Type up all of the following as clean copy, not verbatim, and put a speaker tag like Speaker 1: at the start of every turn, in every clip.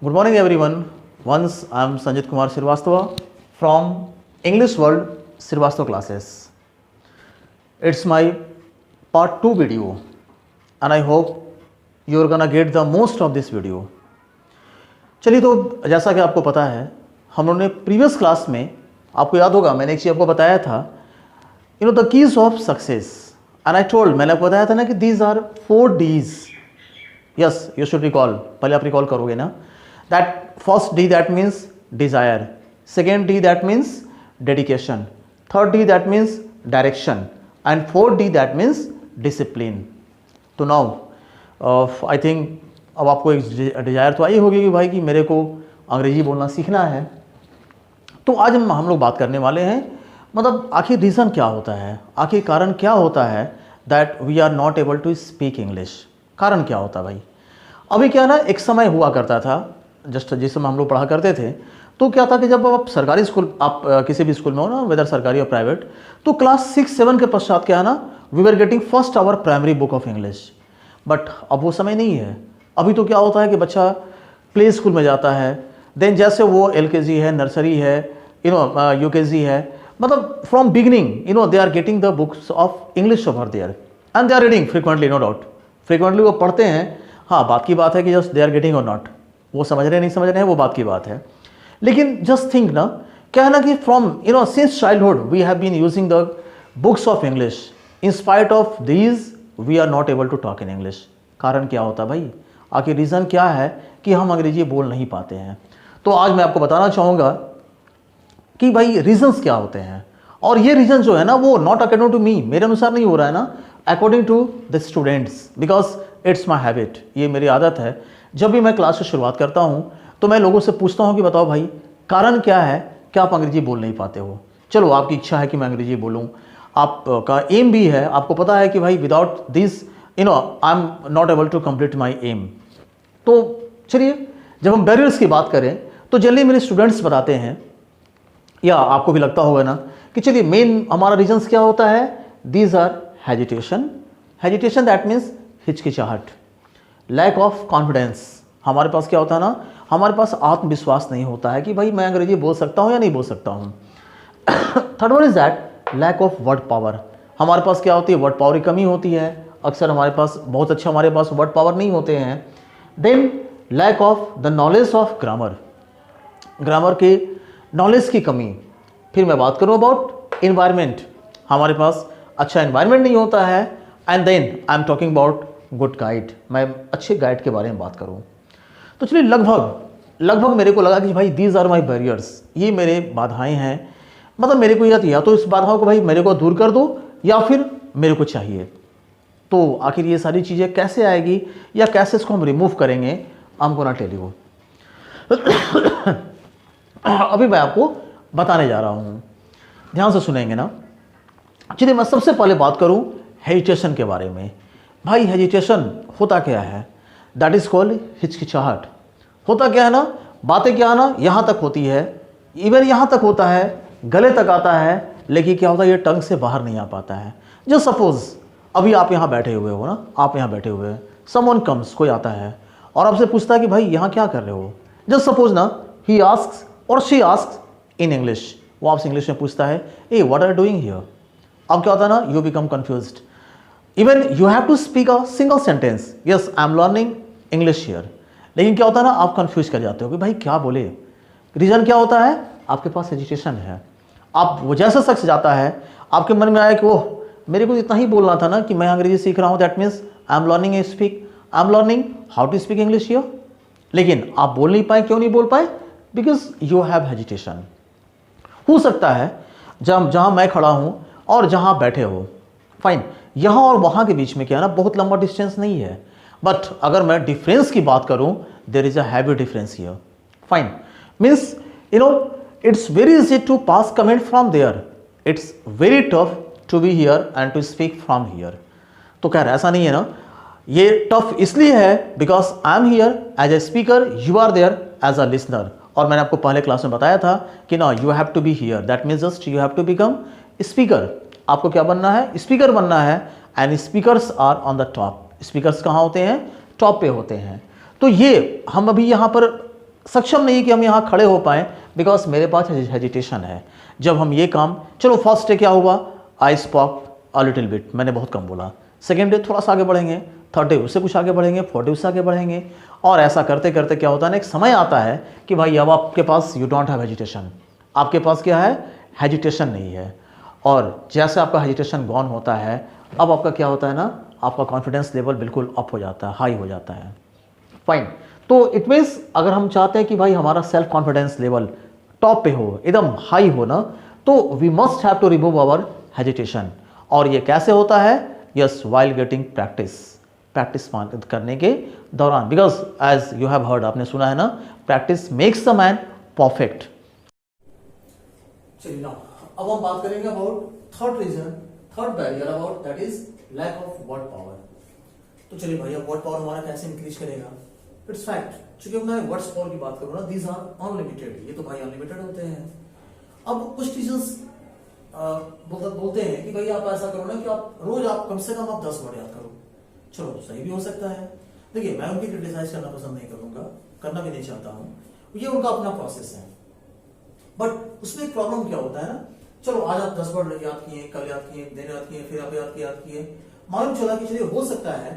Speaker 1: Good morning everyone. Once I am Sanjit Kumar Srivastava from English World Srivastava classes. It's my part 2 video and I hope you're gonna get the most of this video. चलिए तो जैसा कि आपको पता है हम लोगों ने प्रीवियस क्लास में आपको याद होगा मैंने एक चीज़ आपको बताया था the keys of success and I told मैंने आपको बताया था ना कि these are 4 D's. Yes you should recall पहले आप रिकॉल करोगे ना that first D that means desire, second D that means dedication, third D that means direction and fourth D that means discipline. तो नाउ आई थिंक अब आपको एक desire तो आई होगी कि भाई कि मेरे को अंग्रेजी बोलना सीखना है. तो आज हम लोग बात करने वाले हैं मतलब आखिर रीज़न क्या होता है, आखिर कारण क्या होता है that we are not able to speak English. कारण क्या होता है भाई. अभी क्या ना एक समय हुआ करता था जस्ट जिस समय हम लोग पढ़ा करते थे तो क्या था कि जब आप सरकारी स्कूल आप किसी भी स्कूल में हो ना वेदर सरकारी और प्राइवेट तो क्लास 6-7 के पश्चात क्या है ना we were getting first our primary book of English. But अब वो समय नहीं है. अभी तो क्या होता है कि बच्चा प्ले स्कूल में जाता है देन जैसे वो LKG है, नर्सरी है, UKG है, मतलब from beginning they are getting the books of English over there and they are reading frequently. No doubt frequently वो पढ़ते हैं. हाँ बात की बात है कि just they are getting or not, वो समझ रहे नहीं समझ रहे हैं वो बात की बात है. लेकिन जस्ट थिंक ना क्या है ना कि from since childhood we have been using the books of English. In spite of these we are not able to talk in English. कारण क्या होता है भाई, आखिर रीज़न क्या है कि हम अंग्रेजी बोल नहीं पाते हैं. तो आज मैं आपको बताना चाहूँगा कि भाई रीजंस क्या होते हैं. और ये रीज़न जो है ना वो नॉट अकॉर्डिंग टू मी, मेरे अनुसार नहीं हो रहा है ना, according to the students because it's my habit. ये मेरी आदत है जब भी मैं क्लास से शुरुआत करता हूँ तो मैं लोगों से पूछता हूँ कि बताओ भाई कारण क्या है कि आप अंग्रेजी बोल नहीं पाते हो. चलो आपकी इच्छा है कि मैं अंग्रेजी बोलूँ, आपका एम भी है, आपको पता है कि भाई without this I am not able to complete my aim. तो चलिए जब हम बैरियर्स की बात करें तो जनरली मेरे स्टूडेंट्स बताते हैं या आपको भी लगता होगा ना कि चलिए मेन हमारा रीजंस क्या होता है. These are hesitation. Hesitation that means हिचकिचाहट, लैक ऑफ कॉन्फिडेंस. हमारे पास क्या होता है ना, हमारे पास आत्मविश्वास नहीं होता है कि भाई मैं अंग्रेजी बोल सकता हूँ या नहीं बोल सकता हूँ. Third one is that lack of word power. हमारे पास क्या होती है, वर्ड पावर की कमी होती है. अक्सर हमारे पास बहुत अच्छे हमारे पास वर्ड पावर नहीं होते हैं. Then lack of the knowledge of grammar. Grammar के नॉलेज की कमी. फिर मैं बात करूँ अबाउट इन्वायरमेंट. हमारे पास अच्छा इन्वायरमेंट नहीं होता है. And then I am talking about good guide. मैं अच्छे गाइड के बारे में बात करूँ तो चलिए लगभग मेरे को लगा कि भाई दीज आर माई बैरियर्स. ये मेरे बाधाएं हैं, मतलब मेरे को या तो इस बाधाओं को भाई मेरे को दूर कर दो या फिर मेरे को चाहिए. तो आखिर ये सारी चीज़ें कैसे आएगी या कैसे इसको हम रिमूव करेंगे, I am gonna tell you. अभी मैं आपको बताने जा रहा हूँ, ध्यान से सुनेंगे ना. चलिए मैं सबसे पहले बात करूँ हेजिटेशन के बारे में. भाई हेजिटेशन होता क्या है, दैट इज़ कॉल्ड हिचकिचाहट. होता क्या है ना, बातें क्या है ना यहाँ तक होती है, इवन यहाँ तक होता है, गले तक आता है, लेकिन क्या होता है ये टंग से बाहर नहीं आ पाता है. जस्ट सपोज अभी आप यहाँ बैठे हुए हो ना, आप यहाँ बैठे हुए हैं, समवन कम्स, कोई आता है और आपसे पूछता है कि भाई यहाँ क्या कर रहे हो. जस्ट सपोज ना ही आस्क्स और शी आस्क्स इन इंग्लिश. वो आपसे इंग्लिश में पूछता है a what are doing here. अब क्या होता है ना, you become confused. Even you have to speak a single sentence, yes I am learning English here. लेकिन क्या होता है ना, आप कंफ्यूज कर जाते हो कि भाई क्या बोले. रीज़न क्या होता है, आपके पास हेजिटेशन है. आप वो जैसा शख्स जाता है आपके मन में आया कि वो मेरे को इतना ही बोलना था ना कि मैं अंग्रेजी सीख रहा हूँ, that means I am learning I am learning how to speak English here. लेकिन आप बोल नहीं पाए. क्यों नहीं बोल पाए, बिकॉज यू हैव हेजिटेशन. हो सकता है जब जहाँ मैं खड़ा हूँ और जहाँ बैठे हो, फाइन, यहाँ और वहाँ के बीच में क्या है ना बहुत लंबा डिस्टेंस नहीं है. बट अगर मैं डिफरेंस की बात करूँ there is a heavy difference here. Fine, means it's very easy to pass comment from there, it's very tough to be here and to speak from here. तो क्या ऐसा नहीं है ना, ये टफ इसलिए है because I am here as a speaker, you are there as a listener. और मैंने आपको पहले क्लास में बताया था कि ना you have to be here, that means just you have to become speaker. आपको क्या बनना है, स्पीकर बनना है. And speakers are on the top. Speakers कहाँ होते हैं, टॉप पे होते हैं. तो ये हम अभी यहाँ पर सक्षम नहीं कि हम यहाँ खड़े हो पाएँ, बिकॉज मेरे पास हेजिटेशन है। जब हम ये काम, चलो फर्स्ट डे क्या हुआ, आई स्पॉक अ लिटिल बिट, मैंने बहुत कम बोला। सेकेंड डे थोड़ा सा आगे बढ़ेंगे, थर्ड डे उससे कुछ आगे बढ़ेंगे, फोर्थ डे उससे आगे बढ़ेंगे, और ऐसा करते करते क्या होता है ना, एक समय आता है कि भाई अब आपके पास यू डोंट हैव हेजिटेशन, आपके पास क्या है, हेजिटेशन नहीं है। और जैसे आपका हेजिटेशन गॉन होता है, अब आपका क्या होता है ना, आपका कॉन्फिडेंस लेवल बिल्कुल अप हो जाता है, हाई हो जाता है। फाइन। तो इट मीन्स अगर हम चाहते हैं कि भाई हमारा सेल्फ कॉन्फिडेंस लेवल टॉप पे हो, एकदम हाई हो ना, तो we must have to remove our hesitation. और ये कैसे होता है, yes, while getting practice, practice करने के दौरान, because as you have heard, आपने सुना है ना, practice makes the man perfect. चलिए ना, अब हम बात करेंगे about third reason, third barrier about, that is lack of word power. तो चलिए भैया, वर्ड पावर हमारा कैसे इंक्रीज करेगा? इट्स फैक्ट, चूंकि मैं वर्ड्स पावर की बात करूँ ना, दीज आर अनलिमिटेड, ये तो भाई अनलिमिटेड होते हैं। अब कुछ टीचर्स बोलते हैं कि भाई आप ऐसा करो ना कि आप रोज आप कम से कम आप 10 वर्ड याद करो। चलो सही भी हो सकता है, देखिए मैं उनकी क्रिटिसाइज करना पसंद नहीं करूंगा, करना भी नहीं चाहता हूं, ये उनका अपना प्रोसेस है। बट उसमें एक प्रॉब्लम क्या होता है ना, चलो आज आप 10 वर्ड याद किए, कल याद किए, दिन याद किए, फिर आप याद किए, मालूम चला कि चलिए हो सकता है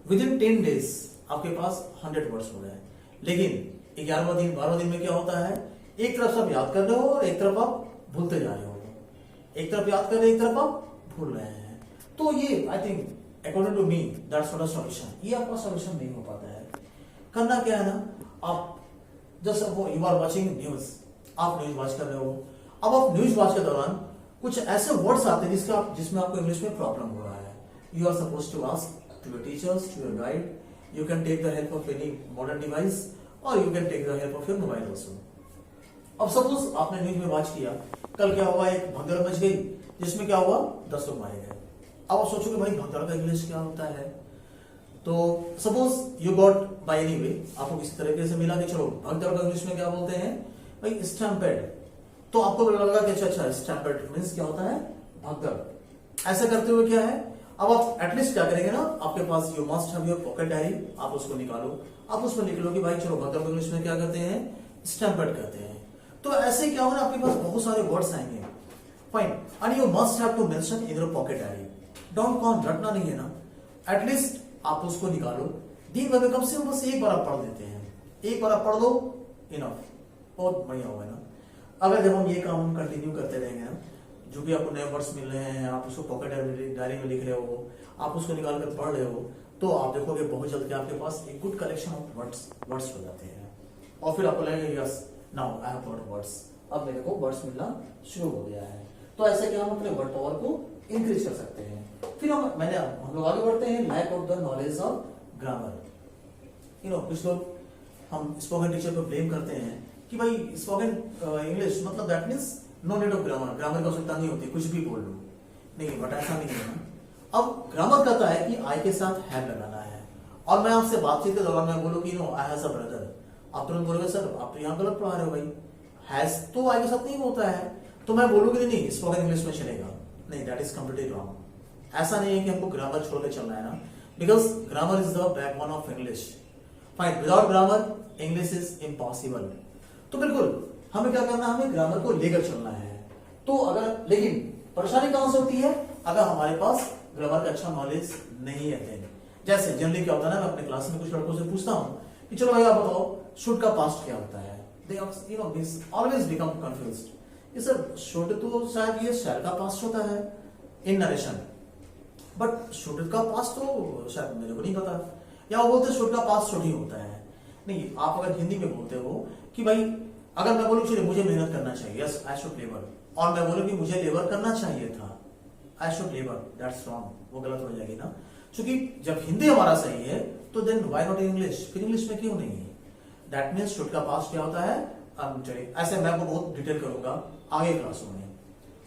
Speaker 1: विद इन 10 डेज आपके पास 100 वर्ड्स हो गए, लेकिन 11वां दिन 12वां दिन में क्या होता है, एक तरफ सब याद कर रहे हो और एक तरफ आप भूलते जा रहे हो, एक तरफ याद कर रहे हैं, एक तरफ आप भूल रहे हैं। तो ये I think according to me that's not a solution, ये आपका सॉल्यूशन नहीं हो पाता है। करना क्या है ना, आप just you are watching news, आप न्यूज वॉच कर रहे हो, अब आप न्यूज वॉच के दौरान कुछ ऐसे वर्ड्स आते हैं जिसमें आपको इंग्लिश में प्रॉब्लम हो रहा है, you are suppose to ask to your teachers, to your guide, you can take the help of any modern device or you can take the help of your mobile also. अब suppose आपने news में watch किया, कल क्या हुआ, एक भगदड़ much गई जिसमें क्या हुआ, 10 लोग मारे गए। अब आप सोचोगे भाई भगदड़ का इंग्लिश क्या होता है, तो suppose you got by any way, आपको किसी तरीके से मिला कि चलो भगदड़ का इंग्लिश में क्या बोलते हैं भाई, स्टैम्पेड। तो आपको लगा कि अच्छा स्टैम्पेड मींस क्या होता है, भगदड़। ऐसा करते हुए क्या है, अब आप एटलीस्ट क्या करेंगे ना, आपके पास you must have your pocket diary, आप उसको निकालो, आप उसमें लिख लो कि भाई चलो भगदड़ को इंग्लिश में क्या कहते हैं, स्टैम्पेड कहते हैं। तो ऐसे क्या होगा, आपके पास बहुत सारे वर्ड्स आएंगे, fine, and you must have to mention in your pocket diary. Don't con, रटना नहीं है ना, एटलीस्ट आप उसको निकालो, दिन भर में कम से कम बस एक बार आप पढ़ देते हैं, एक बार आप पढ़ दो, इनफ, बहुत बढ़िया होगा ना। अगर जब हम ये काम कंटिन्यू करते रहेंगे ना, जो भी आपको नए वर्ड्स मिल रहे हैं, आप उसको पॉकेट डायरी में लिख रहे हो, आप उसको निकाल कर पढ़ रहे हो, तो आप देखोगे बहुत जल्द कि आपके पास एक गुड कलेक्शन ऑफ वर्ड्स हो जाते हैं, और फिर आपको लगेगा yes now I have got words, अब मेरे को वर्ड्स मिलना शुरू हो गया है। तो ऐसे कि हम अपने वर्ड पावर को इंक्रीज कर सकते हैं। फिर हम लोग आगे बढ़ते हैं, lack of the knowledge of grammar. कुछ लोग हम स्पोकन टीचर को ब्लेम करते हैं कि भाई स्पोकन इंग्लिश मतलब that means no need of grammar, grammar की आवश्यकता नहीं होती, कुछ भी बोल लो, नहीं, बट ऐसा नहीं है ना। अब ग्रामर कहता है कि आई के साथ हैव लगाना है, और मैं आपसे बातचीत के दौरान मैं बोलूं कि no I have a brother, आप तुरंत बोलोगे सर आप तो यहाँ गलत पढ़ा रहे हो भाई, हैज तो आई के साथ नहीं होता है, तो मैं बोलूंगी नहीं स्पोकन इंग्लिश में चलेगा, नहीं, दैट इज कंप्लीटली रॉन्ग। ऐसा नहीं है कि हमको ग्रामर छोड़ के चलना है ना, because grammar is the backbone of English. Fine, without grammar English is impossible. तो बिल्कुल हमें क्या करना है, हमें ग्रामर को लेकर चलना है। तो अगर, लेकिन परेशानी कहां से होती है, अगर हमारे पास ग्रामर का अच्छा नॉलेज नहीं है। जैसे जनरली क्या होता है ना, मैं अपने क्लास में कुछ लड़कों से पूछता हूं कि चलो भाई आप बताओ शुड का पास्ट क्या होता है, दे ऑलवेज बिकम कंफ्यूज्ड। ये सर शुड तो शायद ये शैल का पास्ट होता है इन नरेशन, बट शुड का पास्ट तो शायद मेरे को नहीं पता, या वो बोलते शुड का पास्ट शुड ही होता है। नहीं, आप अगर हिंदी में बोलते हो कि भाई, अगर मैं बोलूं चलिए मुझे मेहनत करना चाहिए, यस आई शुड लेबर, और मैं बोलूं कि मुझे लेबर करना चाहिए था, I should labour, that's wrong, वो गलत हो जाएगी ना। क्योंकि जब हिंदी हमारा सही है तो देन व्हाई नॉट इंग्लिश, फिर इंग्लिश में क्यों नहीं है। दैट मीन्स शुड का पास्ट क्या होता है, चलिए ऐसे मैं आपको बहुत डिटेल करूंगा आगे क्लासों में।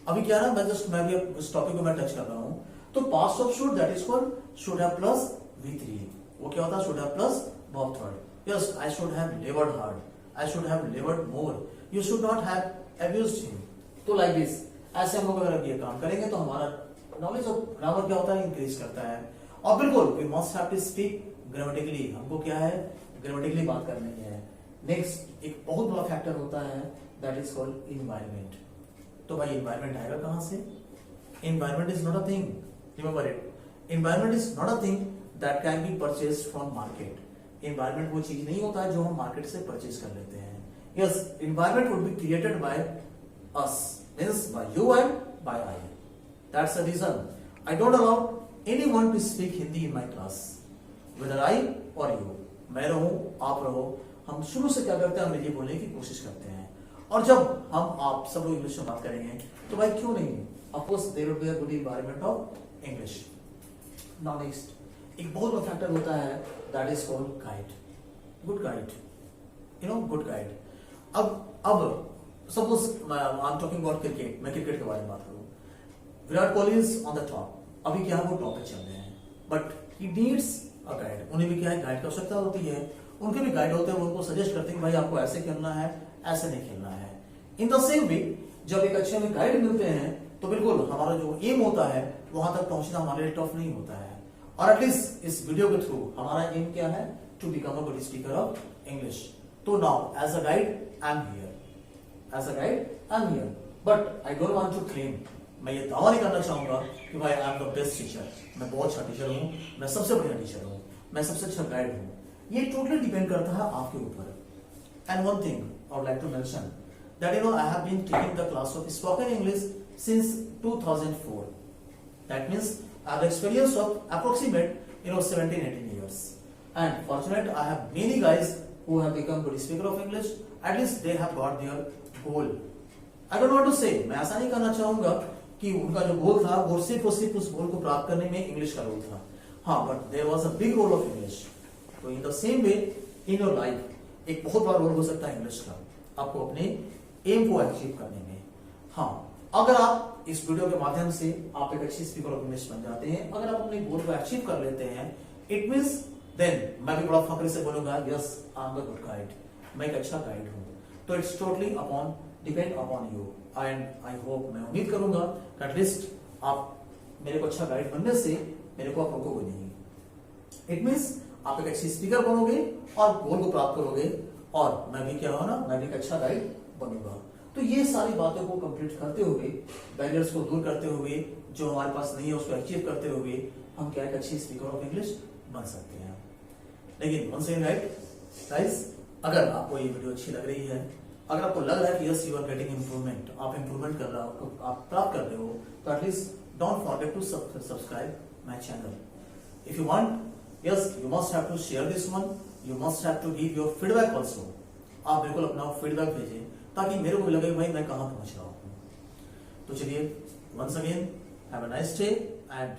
Speaker 1: अभी क्या ना, मैं भी इस टॉपिक को मैं टच कर रहा हूं। तो past of should that is called should have plus V3, वो क्या होता है, should have plus verb third. Yes, I should have लेबर्ड hard, I should have labored more. You should not have abused him. तो like this, ऐसे हम लोग अगर ये काम करेंगे तो हमारा नॉलेज ऑफ ग्रामर क्या होता है, इंक्रीज करता है। और बिल्कुल we must have to speak grammatically, हमको क्या है, ग्रामेटिकली बात करनी है, नेक्स्ट एक बहुत बड़ा फैक्टर होता है दैट इज कॉल्ड इन्वायरमेंट। तो भाई इन्वायरमेंट आएगा कहां से? Environment is not a thing, remember it, environment is not a thing that can be purchased from market. Environment वो चीज नहीं होता है जो हम मार्केट से परचेज कर लेते हैं। Yes, environment would be created by us, means by you and by I. That's the reason I don't allow anyone to speak Hindi in my class, whether I और यू। मैं रहूं, आप रहो, हम शुरू से क्या करते हैं, अंग्रेजी बोलने की कोशिश करते हैं। और जब हम आप सब लोग इंग्लिश में बात करेंगे तो भाई क्यों नहीं, of course there will be a good environment of English. Now next एक बहुत बड़ा फैक्टर होता है that is called guide, good guide, you know, good guide. अब suppose I am talking about cricket, मैं क्रिकेट के बारे में बात करूं, Virat Kohli is on the top, अभी क्या है वो टॉप पे चल रहे हैं, but he needs a guide. उन्हें भी क्या है, गाइड की आवश्यकता होती है। उनके भी गाइड होते हैं, वो उनको सजेस्ट करते हैं कि भाई आपको ऐसे खेलना है, ऐसे नहीं खेलना है। इन द सेम वे जब एक अच्छे हमें गाइड मिलते हैं तो बिल्कुल हमारा जो एम होता है वहां तक पहुंचना हमारे लिए टफ नहीं होता है। और एटलीस्ट इस वीडियो के थ्रू हमारा एम क्या है, to become a good speaker of English. तो now as a guide I am here, as a guide I am here, but I don't want to claim, मैं ये दावा नहीं करना चाहूंगा कि भाई I am the best teacher, मैं बहुत अच्छा टीचर हूं, मैं सबसे बढ़िया टीचर हूं, मैं सबसे अच्छा गाइड हूं। ये टोटली डिपेंड करता है आपके ऊपर। And one thing I would like to mention that you know I have been taking the class of spoken English since 2004. That means I have experience of approximate 17-18 years. And fortunate I have many guys who have become good speaker of English. At least they have got their goal. I don't want to say, मैं ऐसा नहीं करना चाहूंगा कि उनका जो गोल था वो सिर्फ उस गोल को प्राप्त करने में इंग्लिश का रोल था। हाँ, but there was a big role of English. तो in the same way in your life एक बहुत बड़ा रोल हो सकता है इंग्लिश का, आपको अपने एम को अचीव करने में। हाँ, अगर आप इस वीडियो के माध्यम से आप एक अच्छी स्पीकर ऑफ इंग्लिश बन जाते हैं, अगर आप अपने गोल को अचीव कर लेते हैं, इट मींस देन मैं भी बड़ा फख्र से बोलूंगा yes I am the good guide, मैं एक अच्छा गाइड हूं। तो it's totally upon depend upon you and I hope, मैं उम्मीद करूंगा कि एटलीस्ट आप मेरे को अच्छा गाइड बनने से मेरे को आप रोकोगे नहीं। इट मींस आप एक अच्छी स्पीकर बनोगे और गोल को प्राप्त करोगे, और मैं भी क्या हो ना, मैं भी एक अच्छा गाइड बनूंगा। तो ये सारी बातों को कंप्लीट करते हुए, बैरियर्स को दूर करते हुए, जो हमारे पास नहीं है उसको अचीव करते हुए, हम क्या एक अच्छी स्पीकर ऑफ इंग्लिश बन सकते हैं। लेकिन वन सेकंड गाइस, अगर आपको ये वीडियो अच्छी लग रही है, अगर आपको लग रहा है कि yes you are getting improvement, आप इंप्रूवमेंट कर रहे हो, आप प्राप्त कर रहे हो, तो at least don't forget to subscribe my channel. If you want, yes you must have to share this one, you must have to give your feedback also. आप बिल्कुल अपना फीडबैक भेजें ताकि मेरे को भी लगे भाई मैं कहां पहुंच रहा हूं। तो चलिए, once again have a nice day and